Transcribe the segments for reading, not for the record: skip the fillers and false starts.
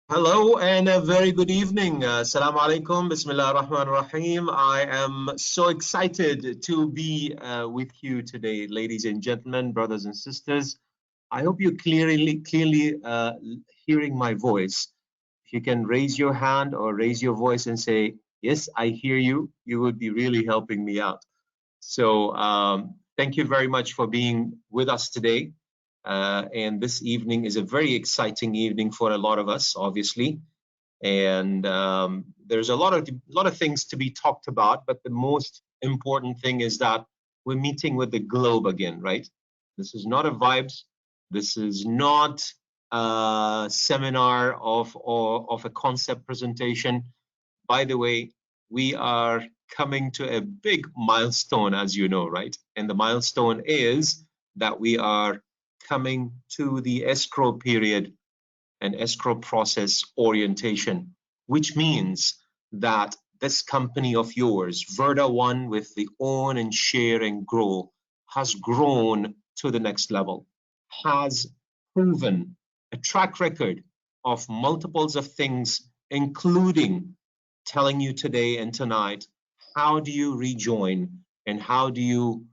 Hello and a very good evening. Assalamu alaikum. Bismillah ar-Rahman ar-Rahim. I am so excited to be with you today, ladies and gentlemen, brothers and sisters. I hope you're clearly hearing my voice. If you can raise your hand or raise your voice and say, yes, I hear you, you would be really helping me out. So thank you very much for being with us today. And this evening is a very exciting evening for a lot of us, obviously. And there's a lot of things to be talked about, but the most important thing is that we're meeting with the globe again, right? This is not a vibes. This is not a seminar of a concept presentation. By the way, we are coming to a big milestone, as you know, right? And the milestone is that we are coming to the escrow period and escrow process orientation, which means that this company of yours, Verda One, with the own and share and grow, has grown to the next level, has proven a track record of multiples of things, including telling you today and tonight, how do you rejoin and how do you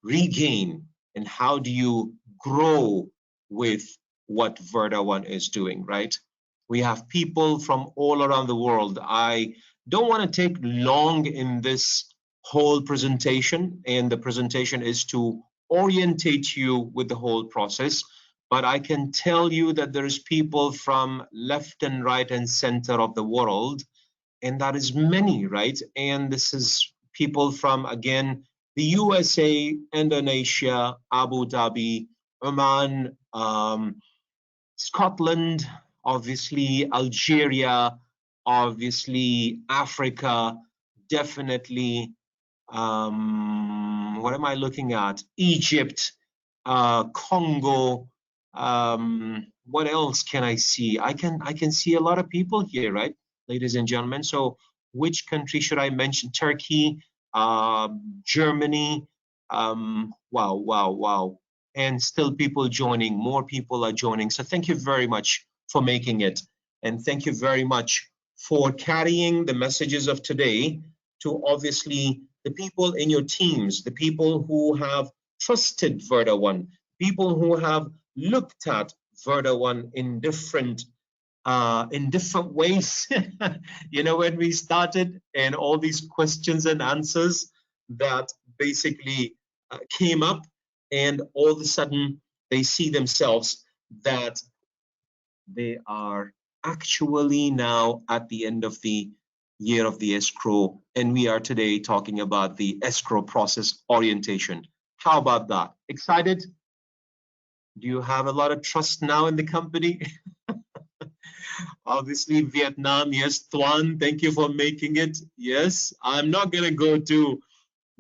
regain and how do you grow with what Verda One is doing, right? We have people from all around the world. I don't want to take long in this whole presentation, and the presentation is to orientate you with the whole process. But I can tell you that there's people from left and right and center of the world, and that is many, right? And this is people from, again, the USA, Indonesia, Abu Dhabi, Oman, Scotland, obviously Algeria, obviously Africa, definitely. What am I looking at? Egypt, Congo. What else can I see? I can see a lot of people here, right, ladies and gentlemen? So which country should I mention? Turkey, Germany. Wow, wow, wow. And still people joining, more people are joining. So thank you very much for making it. And thank you very much for carrying the messages of today to obviously the people in your teams, the people who have trusted Verda One, people who have looked at Verda One in different ways. You know, when we started and all these questions and answers that basically came up, and all of a sudden they see themselves that they are actually now at the end of the year of the escrow, and we are today talking about the escrow process orientation. How about that? Excited? Do you have a lot of trust now in the company? Obviously, Vietnam, yes. Tuan, thank you for making it. Yes, I'm not going to go to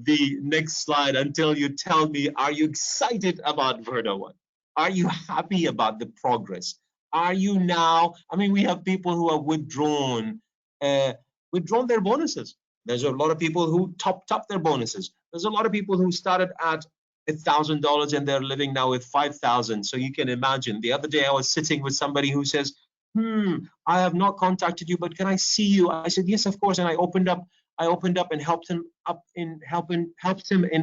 the next slide until you tell me, are you excited about Verda One? Are you happy about the progress? Are you now, I mean, we have people who have withdrawn their bonuses. There's a lot of people who topped up their bonuses. There's a lot of people who started at $1,000 and they're living now with 5,000. So you can imagine. The other day I was sitting with somebody who says, I have not contacted you, but can I see you? I said, yes, of course. And I opened up and helped him in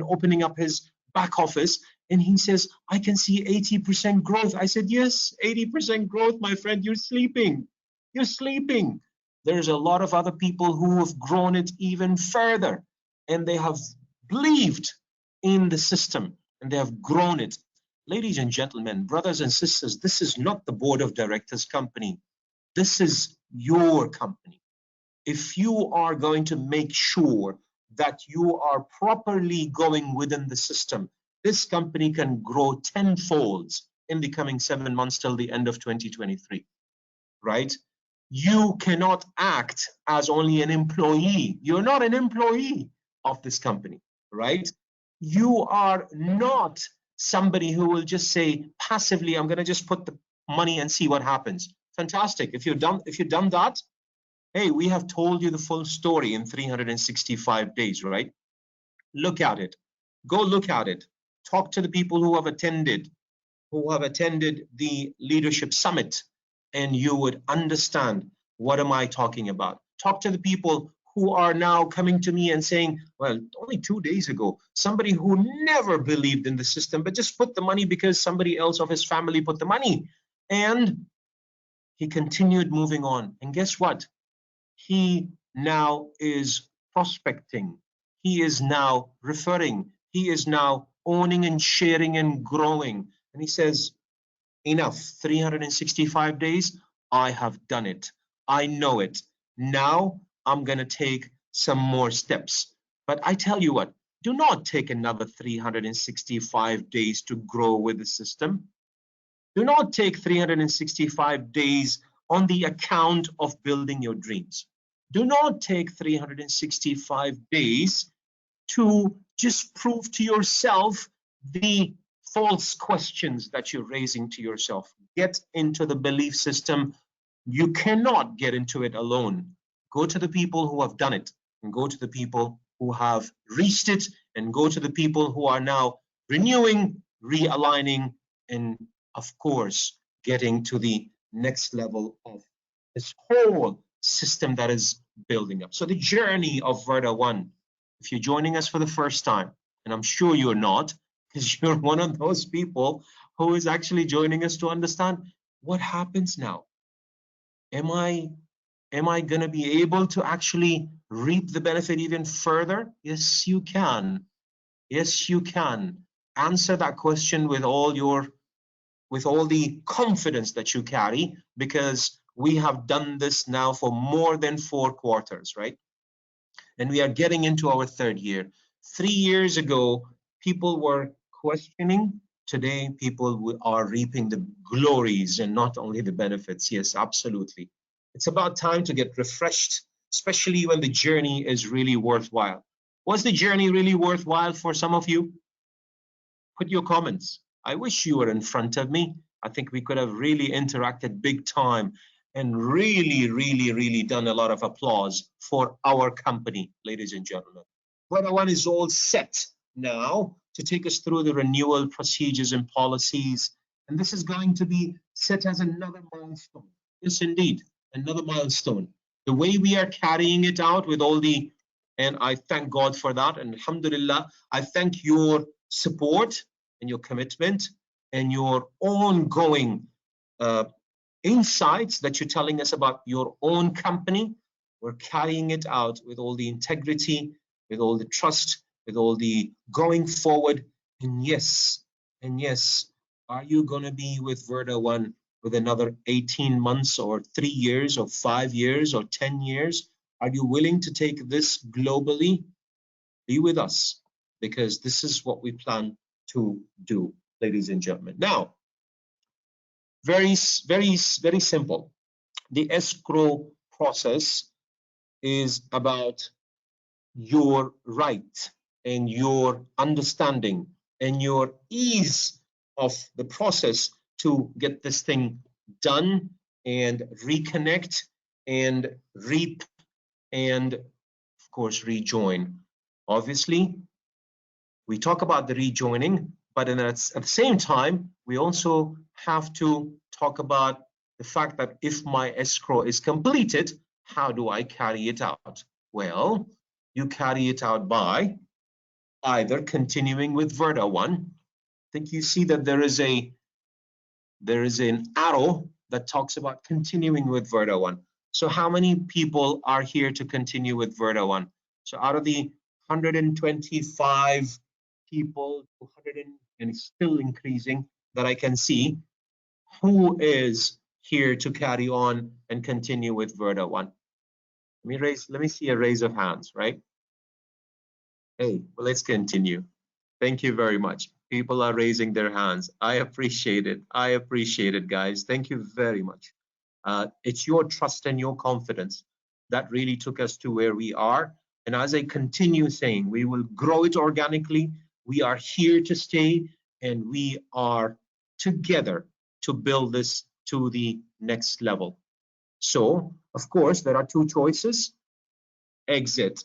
opening up his back office. And he says, I can see 80% growth. I said, yes, 80% growth, my friend. You're sleeping. You're sleeping. There's a lot of other people who have grown it even further, and they have believed in the system and they have grown it. Ladies and gentlemen, brothers and sisters, this is not the board of directors company. This is your company. If you are going to make sure that you are properly going within the system, this company can grow tenfold in the coming 7 months till the end of 2023, right? You cannot act as only an employee. You're not an employee of this company, right? You are not somebody who will just say passively, I'm going to just put the money and see what happens. Fantastic. If you've done that, hey, we have told you the full story in 365 days, right? Look at it. Go look at it. Talk to the people who have attended the leadership summit. and you would understand what am I talking about. Talk to the people who are now coming to me and saying, well, only 2 days ago, somebody who never believed in the system, but just put the money because somebody else of his family put the money. And he continued moving on. And guess what? He now is prospecting. He is now referring. He is now owning and sharing and growing. And he says, enough, 365 days, I have done it. I know it. Now I'm going to take some more steps. But I tell you what, do not take another 365 days to grow with the system. Do not take 365 days on the account of building your dreams. Do not take 365 days to just prove to yourself the false questions that you're raising to yourself. Get into the belief system. You cannot get into it alone. Go to the people who have done it, and go to the people who have reached it, and go to the people who are now renewing, realigning, and of course, getting to the next level of this whole system that is building up. So the journey of Verda 1, if you're joining us for the first time, and I'm sure you're not, because you're one of those people who is actually joining us to understand what happens now. Am I going to be able to actually reap the benefit even further? Yes, you can. Yes, you can. Answer that question with all the confidence that you carry, because we have done this now for more than 4 quarters, right? And we are getting into our 3rd year. 3 years ago, people were questioning. Today, people are reaping the glories and not only the benefits. Yes, absolutely. It's about time to get refreshed, especially when the journey is really worthwhile. Was the journey really worthwhile for some of you? Put your comments. I wish you were in front of me. I think we could have really interacted big time and really done a lot of applause for our company, ladies and gentlemen. Brother One is all set now to take us through the renewal procedures and policies. And this is going to be set as another milestone. Yes, indeed, another milestone. The way we are carrying it out with all the, and I thank God for that. And alhamdulillah, I thank your support and your commitment and your ongoing insights that you're telling us about your own company. We're carrying it out with all the integrity, with all the trust, with all the going forward. And yes, are you going to be with Verda One with another 18 months or 3 years or 5 years or 10 years? Are you willing to take this globally? Be with us, because this is what we plan to do, ladies and gentlemen. Now, very simple. The escrow process is about your right and your understanding and your ease of the process to get this thing done and reconnect and reap and, of course, rejoin. Obviously, we talk about the rejoining, but at the same time, we also have to talk about the fact that if my escrow is completed, how do I carry it out? Well, you carry it out by either continuing with Verda One. I think you see that there is an arrow that talks about continuing with Verda One. So how many people are here to continue with Verda One? So out of the 125 people, 200 and it's still increasing that I can see, who is here to carry on and continue with Verda One? Let me see a raise of hands, right? Hey, well, let's continue. Thank you very much. People are raising their hands. I appreciate it. I appreciate it, guys. Thank you very much. It's your trust and your confidence that really took us to where we are. And as I continue saying, we will grow it organically. We are here to stay, and we are together to build this to the next level. So, of course, there are 2 choices. Exit.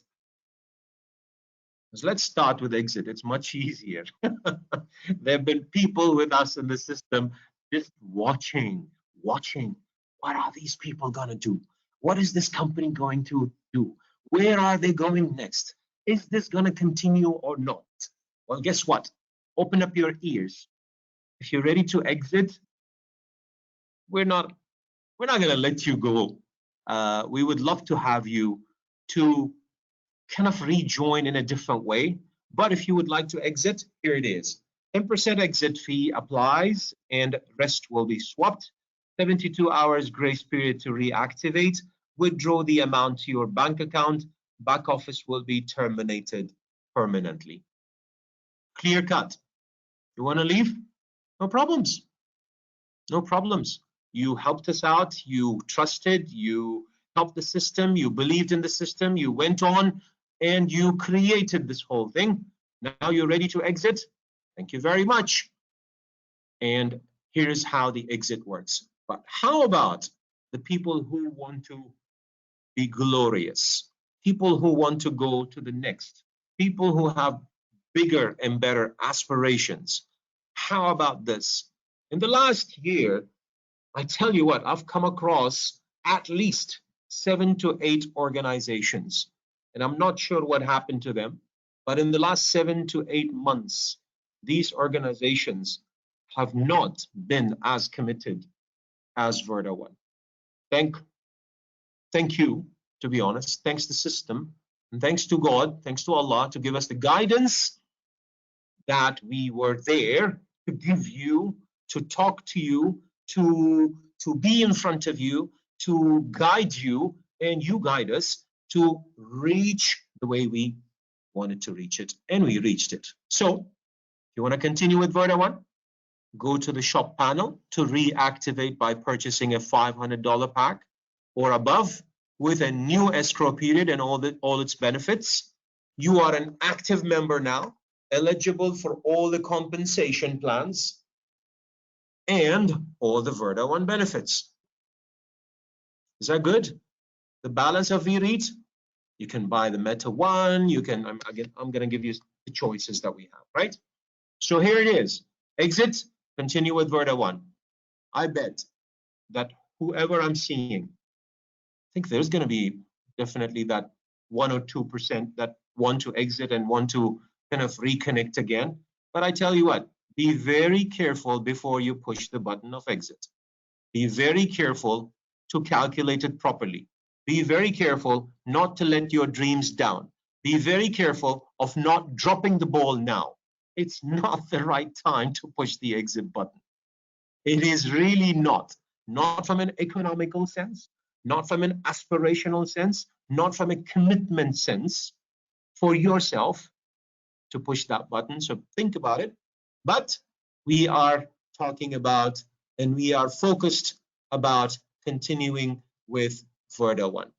So let's start with exit. It's much easier. There have been people with us in the system just watching what are these people going to do? What is this company going to do? Where are they going next? Is this going to continue or not? Well, guess what? Open up your ears. If you're ready to exit, we're not going to let you go. We would love to have you to kind of rejoin in a different way. But if you would like to exit, here it is. 10% exit fee applies and rest will be swapped. 72 hours grace period to reactivate. Withdraw the amount to your bank account. Back office will be terminated permanently. Clear cut. You want to leave? No problems. No problems. You helped us out. You trusted. You helped the system. You believed in the system. You went on and you created this whole thing. Now you're ready to exit. Thank you very much. And here's how the exit works. But how about the people who want to be glorious? People who want to go to the next? People who have bigger and better aspirations? How about this? In the last year, I tell you what, I've come across at least 7 to 8 organizations, and I'm not sure what happened to them, but in the last 7 to 8 months, these organizations have not been as committed as Verda One. Thank you, to be honest. Thanks to the system, and thanks to God, thanks to Allah to give us the guidance that we were there to give you, to talk to you, to be in front of you, to guide you, and you guide us to reach the way we wanted to reach it, and we reached it. So, if you want to continue with Verda One, go to the shop panel to reactivate by purchasing a $500 pack or above with a new escrow period and all its benefits. You are an active member now, eligible for all the compensation plans and all the Verda One benefits. Is that good? The balance of VREIT, you can buy the Meta One, you can, I'm going to give you the choices that we have, right? So here it is. Exit, continue with Verda One. I bet that whoever I'm seeing, I think there's going to be definitely that 1 or 2% that want to exit and want to kind of reconnect again. But I tell you what, be very careful before you push the button of exit. Be very careful to calculate it properly. Be very careful not to let your dreams down. Be very careful of not dropping the ball now. It's not the right time to push the exit button. It is really not. Not from an economical sense, not from an aspirational sense, not from a commitment sense for yourself to push that button. So think about it. But we are talking about and we are focused about continuing with Verda One.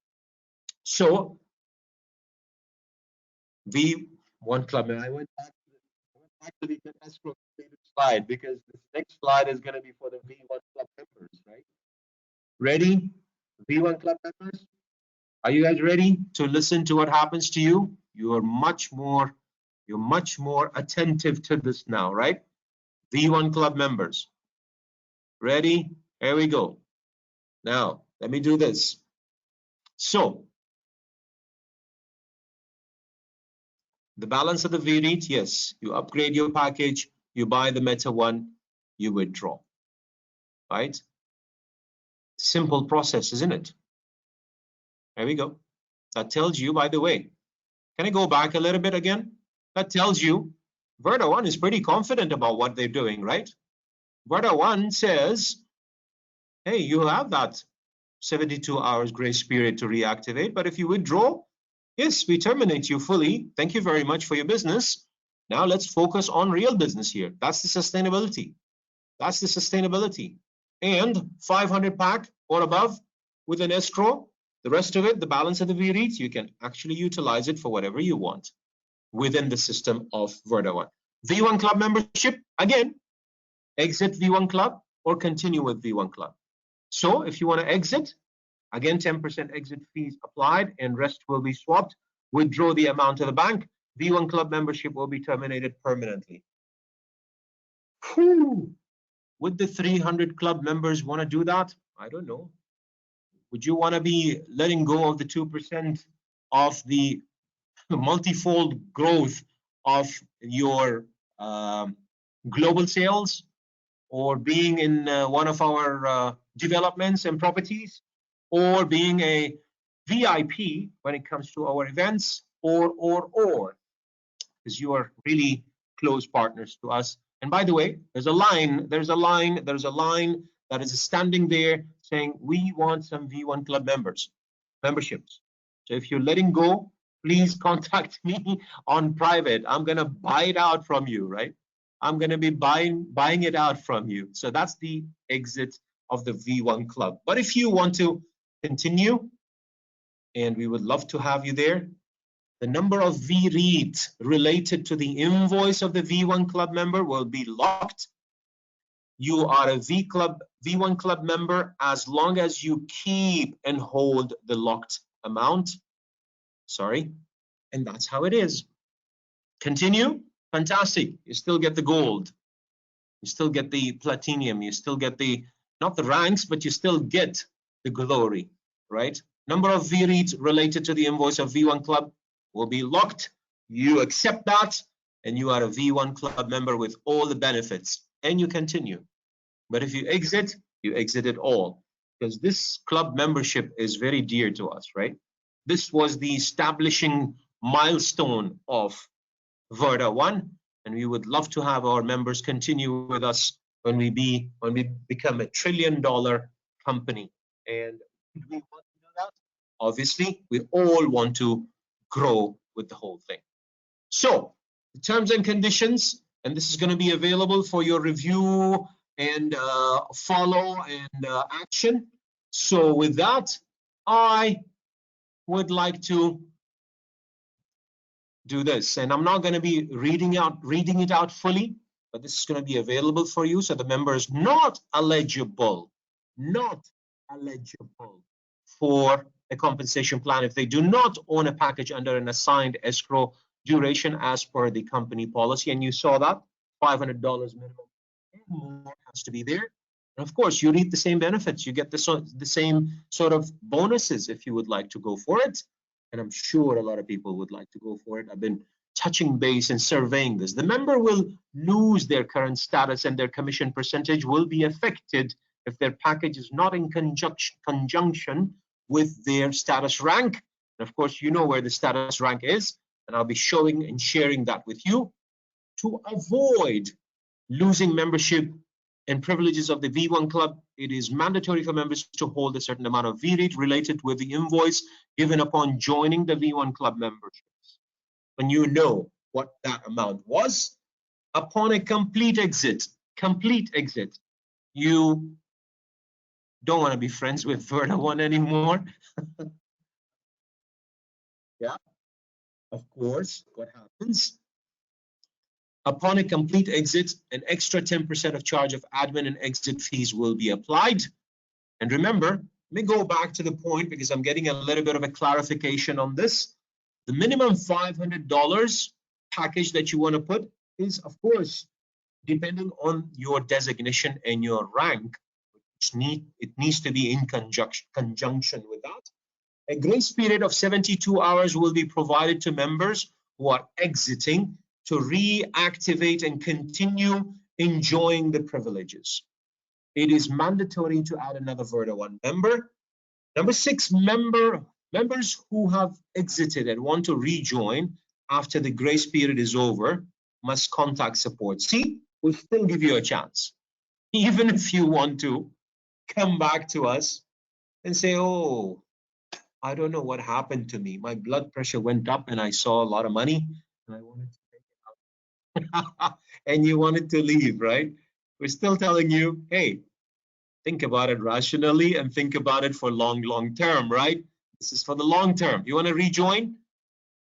So V1 Club, and I went back to the escrow slide because this next slide is going to be for the V1 Club members, right? Ready? V1 Club members? Are you guys ready to listen to what happens to you? You're much more attentive to this now, right? V1 Club members. Ready? Here we go. Now, let me do this. So, the balance of the VREIT, yes, you upgrade your package, you buy the Meta One, you withdraw, right? Simple process, isn't it? There we go. That tells you, by the way, can I go back a little bit again? That tells you Verda One is pretty confident about what they're doing, right? Verda One says, hey, you have that 72 hours grace period to reactivate, but if you withdraw, yes, we terminate you fully. Thank you very much for your business. Now let's focus on real business here. That's the sustainability. That's the sustainability. And 500 pack or above with an escrow, the rest of it, the balance of the VREIT, you can actually utilize it for whatever you want within the system of Verda One. V1 Club membership, again, exit V1 Club or continue with V1 Club. So if you want to exit, again, 10% exit fees applied and rest will be swapped. Withdraw the amount to the bank. V1 Club membership will be terminated permanently. Whew. Would the 300 club members want to do that? I don't know. Would you want to be letting go of the 2% of the multifold growth of your global sales, or being in one of our developments and properties, or being a VIP when it comes to our events, or, because you are really close partners to us. And by the way, there's a line that is standing there saying, we want some V1 Club memberships. So if you're letting go, please contact me on private. I'm gonna buy it out from you, right? I'm gonna be buying it out from you. So that's the exit of the V1 Club. But if you want to continue, and we would love to have you there, the number of V-REIT related to the invoice of the V1 Club member will be locked. You are a V1 Club member as long as you keep and hold the locked amount. Sorry, and that's how it is. Continue, fantastic. You still get the gold, you still get the platinum, you still get the, not the ranks, but you still get the glory, right? Number of V-REIT related to the invoice of V1 Club will be locked. You accept that, and you are a V1 Club member with all the benefits, and you continue. But if you exit it all, because this club membership is very dear to us, right? This was the establishing milestone of Verda One, and we would love to have our members continue with us when we become $1 trillion company. And we want to do that. Obviously, we all want to grow with the whole thing. So the terms and conditions, and this is going to be available for your review and follow and action. So with that, I would like to do this, and I'm not going to be reading it out fully, but this is going to be available for you. So the member is not eligible for a compensation plan if they do not own a package under an assigned escrow duration as per the company policy. And you saw that $500 minimum and more has to be there. And of course, you reap the same benefits. You get the same sort of bonuses if you would like to go for it. And I'm sure a lot of people would like to go for it. I've been touching base and surveying this. The member will lose their current status, and their commission percentage will be affected if their package is not in conjunction with their status rank. And of course, you know where the status rank is, and I'll be showing and sharing that with you. To avoid losing membership and privileges of the V1 Club, it is mandatory for members to hold a certain amount of V-REIT related with the invoice given upon joining the V1 Club memberships. When you know what that amount was, upon a complete exit, you don't want to be friends with Verda One anymore. Yeah, of course, what happens? Upon a complete exit, an extra 10% of charge of admin and exit fees will be applied. And remember, let me go back to the point because I'm getting a little bit of a clarification on this. The minimum $500 package that you want to put is, of course, depending on your designation and your rank. It needs to be in conjunction with that. A grace period of 72 hours will be provided to members who are exiting to reactivate and continue enjoying the privileges. It is mandatory to add another Verda One member. Number 6, members who have exited and want to rejoin after the grace period is over must contact support. See, we'll still give you a chance. Even if you want to come back to us and say, oh, I don't know what happened to me. My blood pressure went up and I saw a lot of money and I wanted to take it out. And you wanted to leave, right? We're still telling you, hey, think about it rationally and think about it for long term, right? This is for the long term. You want to rejoin?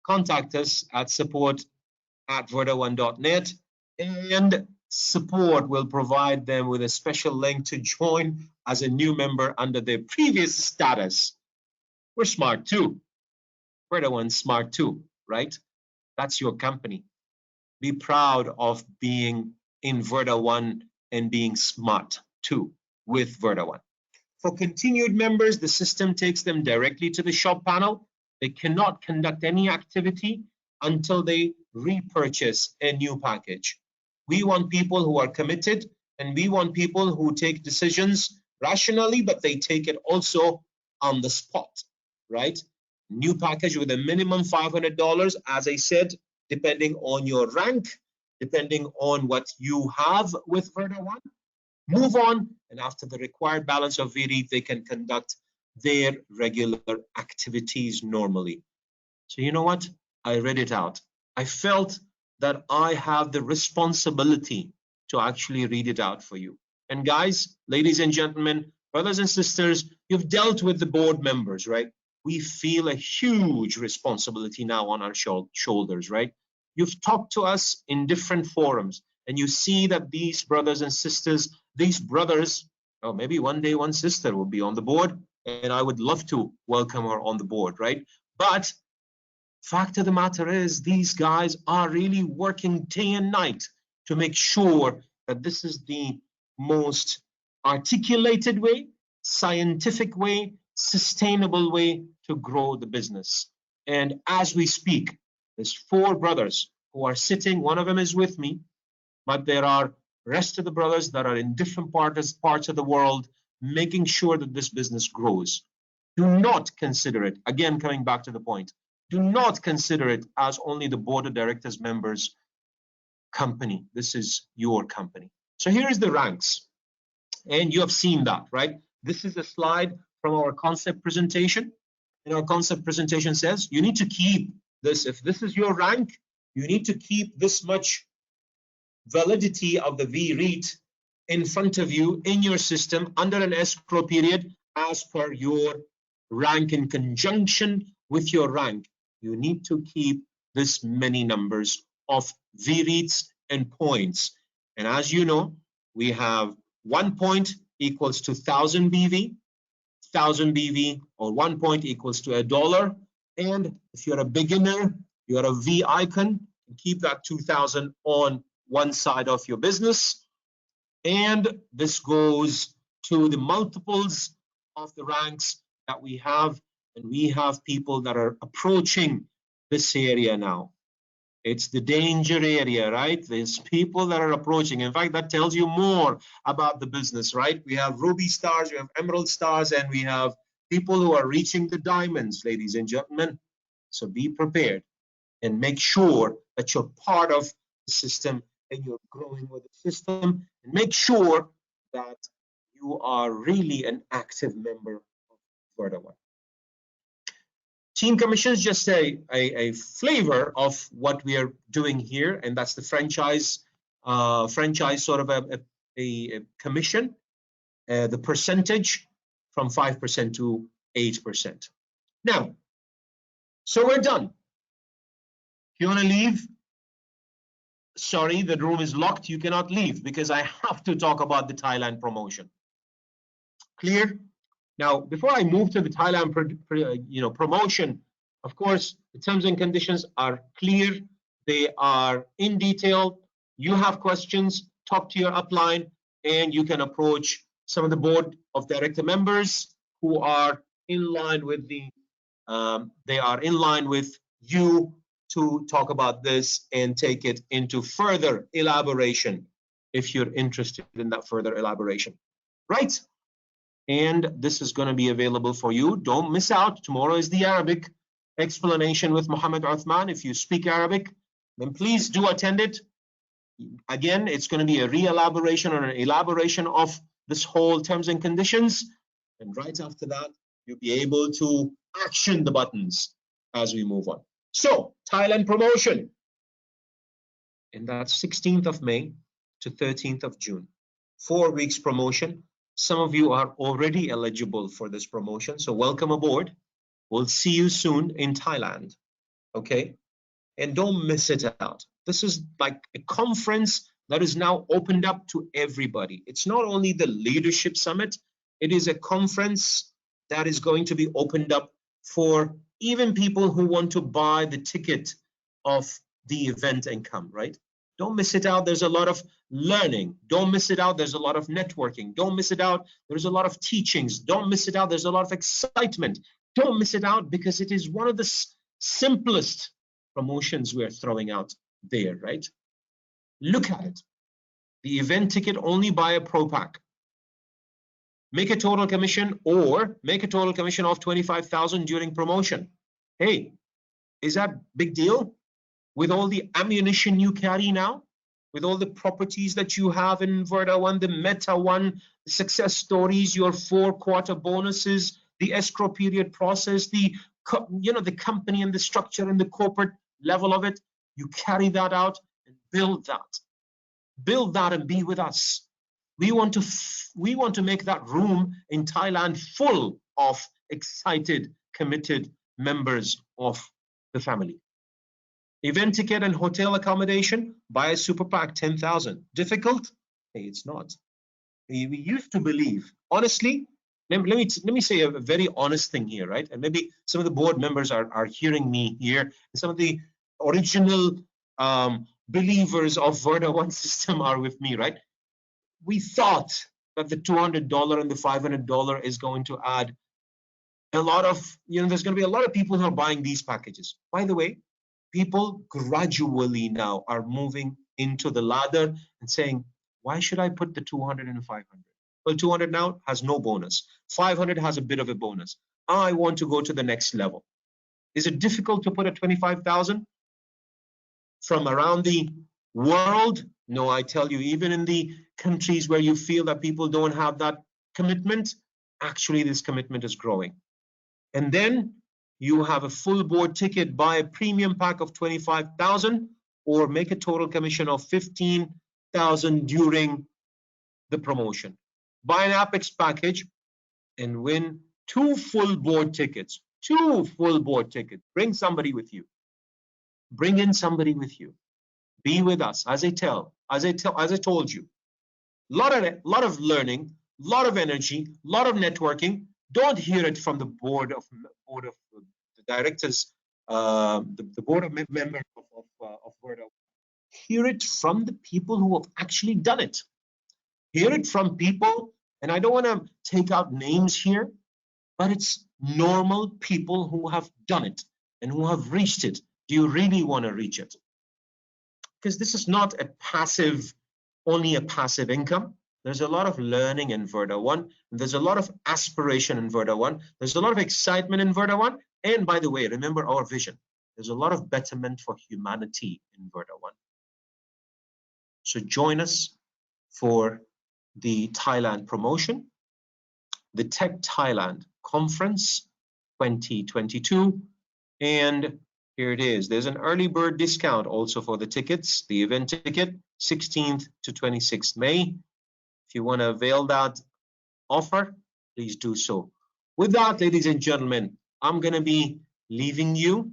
Contact us at support@verda1.net, and support will provide them with a special link to join as a new member under their previous status. We're smart too. Verda One's smart too, right? That's your company. Be proud of being in Verda One and being smart too with Verda One. For continued members, the system takes them directly to the shop panel. They cannot conduct any activity until they repurchase a new package. We want people who are committed, and we want people who take decisions rationally, but they take it also on the spot, right? New package with a minimum $500, as I said, depending on your rank, depending on what you have with Verda One. Move on, and after the required balance of VREIT, they can conduct their regular activities normally. So you know what? I read it out. I felt that I have the responsibility to actually read it out for you. And guys, ladies and gentlemen, brothers and sisters, you've dealt with the board members, right? We feel a huge responsibility now on our shoulders, right? You've talked to us in different forums, and you see that these brothers and sisters, these brothers, oh, maybe one day one sister will be on the board, and I would love to welcome her on the board, right? But fact of the matter is, these guys are really working day and night to make sure that this is the most articulated way, scientific way, sustainable way to grow the business. And as we speak, there's 4 brothers who are sitting. One of them is with me, but there are rest of the brothers that are in different parts of the world, making sure that this business grows. Do not consider it, again, coming back to the point, do not consider it as only the board of directors members' company. This is your company. So here is the ranks, and you have seen that, right? This is a slide from our concept presentation, and our concept presentation says you need to keep this. If this is your rank, you need to keep this much validity of the VREIT in front of you in your system under an escrow period as per your rank. In conjunction with your rank, you need to keep this many numbers of VREITs and points. And as you know, we have 1 point equals to 1000 BV, 1000 BV or 1 point equals to $1. And if you're a beginner, you're a V icon, keep that 2000 on one side of your business. And this goes to the multiples of the ranks that we have, and we have people that are approaching this area now. It's the danger area, right? There's people that are approaching. In fact, that tells you more about the business, right? We have ruby stars, we have emerald stars, and we have people who are reaching the diamonds, ladies and gentlemen. So be prepared and make sure that you're part of the system and you're growing with the system, and make sure that you are really an active member of Verda One. Team commissions, just a flavor of what we are doing here, and that's the franchise sort of a commission, the percentage from 5% to 8%. Now, so we're done. If you want to leave, sorry, the room is locked. You cannot leave because I have to talk about the Thailand promotion. Clear? Now, before I move to the Thailand promotion, of course, the terms and conditions are clear. They are in detail. You have questions, talk to your upline, and you can approach some of the board of director members who are in line with you to talk about this and take it into further elaboration if you're interested in that further elaboration, right? And this is going to be available for you. Don't miss out. Tomorrow is the Arabic explanation with Muhammad Uthman. If you speak Arabic, then please do attend it. Again, it's going to be a re-elaboration or an elaboration of this whole terms and conditions. And right after that, you'll be able to action the buttons as we move on. So, Thailand promotion. And that's 16th of May to 13th of June. 4 weeks promotion. Some of you are already eligible for this promotion, so welcome aboard. We'll see you soon in Thailand, okay? And don't miss it out. This is like a conference that is now opened up to everybody. It's not only the leadership summit, it is a conference that is going to be opened up for even people who want to buy the ticket of the event and come, right? Don't miss it out. There's a lot of learning. Don't miss it out. There's a lot of networking. Don't miss it out. There's a lot of teachings. Don't miss it out. There's a lot of excitement. Don't miss it out, because it is one of the simplest promotions we're throwing out there, right? Look at it. The event ticket, only buy a pro pack. Make a total commission, or make a total commission of 25,000 during promotion. Hey, is that big deal? With all the ammunition you carry now, with all the properties that you have in Verda One, the Meta One, the success stories, your 4-quarter bonuses, the escrow period process, the the company and the structure and the corporate level of it, you carry that out and build that and be with us. We want to make that room in Thailand full of excited, committed members of the family. Event ticket and hotel accommodation, buy a super pack, 10,000. Difficult? Hey, it's not. We used to believe, honestly, let me say a very honest thing here, right? And maybe some of the board members are hearing me here, and some of the original believers of Verda One system are with me, right? We thought that the $200 and the $500 is going to add a lot of, there's going to be a lot of people who are buying these packages. By the way, people gradually now are moving into the ladder and saying, why should I put the 200 and 500? Well, 200 now has no bonus. 500 has a bit of a bonus. I want to go to the next level. Is it difficult to put a 25,000 from around the world? No, I tell you, even in the countries where you feel that people don't have that commitment, actually this commitment is growing. And then you have a full board ticket, buy a premium pack of 25,000, or make a total commission of 15,000 during the promotion. Buy an Apex package and win 2 full board tickets. 2 full board tickets. Bring somebody with you. Bring in somebody with you. Be with us. As I told you, lot of learning, lot of energy, lot of networking. Don't hear it from the board of the directors, the board of members of Verda. Hear it from the people who have actually done it. Hear it from people, and I don't want to take out names here, but it's normal people who have done it and who have reached it. Do you really want to reach it? Because this is not only a passive income. There's a lot of learning in Verda One. There's a lot of aspiration in Verda One. There's a lot of excitement in Verda One. And by the way, remember our vision. There's a lot of betterment for humanity in Verda One. So join us for the Thailand promotion, the Tech Thailand Conference 2022. And here it is. There's an early bird discount also for the tickets, the event ticket, 16th to 26th May. If you want to avail that offer, please do so. With that, ladies and gentlemen, I'm going to be leaving you,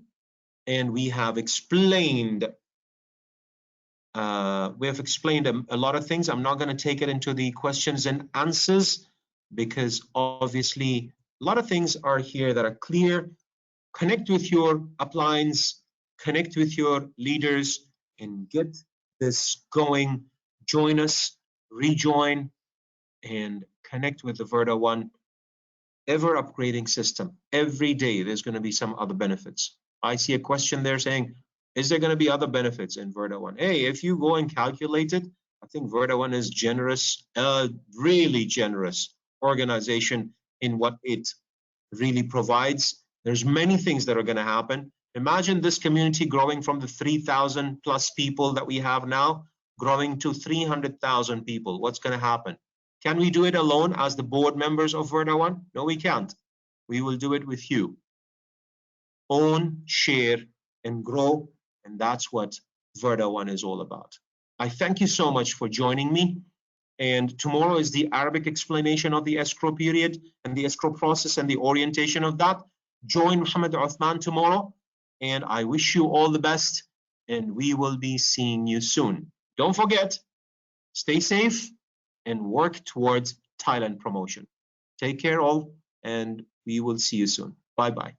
and we have explained a lot of things. I'm not going to take it into the questions and answers, because obviously a lot of things are here that are clear. Connect with your uplines, connect with your leaders, and get this going. Join us, rejoin, and connect with the Verda One ever upgrading system. Every day there's going to be some other benefits. I see a question there saying, is there going to be other benefits in Verda One? Hey, if you go and calculate it, I think Verda One is generous, really generous organization in what it really provides. There's many things that are going to happen. Imagine this community growing from the 3,000 plus people that we have now, growing to 300,000 people. What's going to happen? Can we do it alone as the board members of Verda One? No, we can't. We will do it with you. Own, share, and grow, and that's what Verda One is all about. I thank you so much for joining me. And tomorrow is the Arabic explanation of the escrow period and the escrow process and the orientation of that. Join Muhammad Uthman tomorrow, and I wish you all the best, and we will be seeing you soon. Don't forget, stay safe and work towards Thailand promotion. Take care all, and we will see you soon. Bye-bye.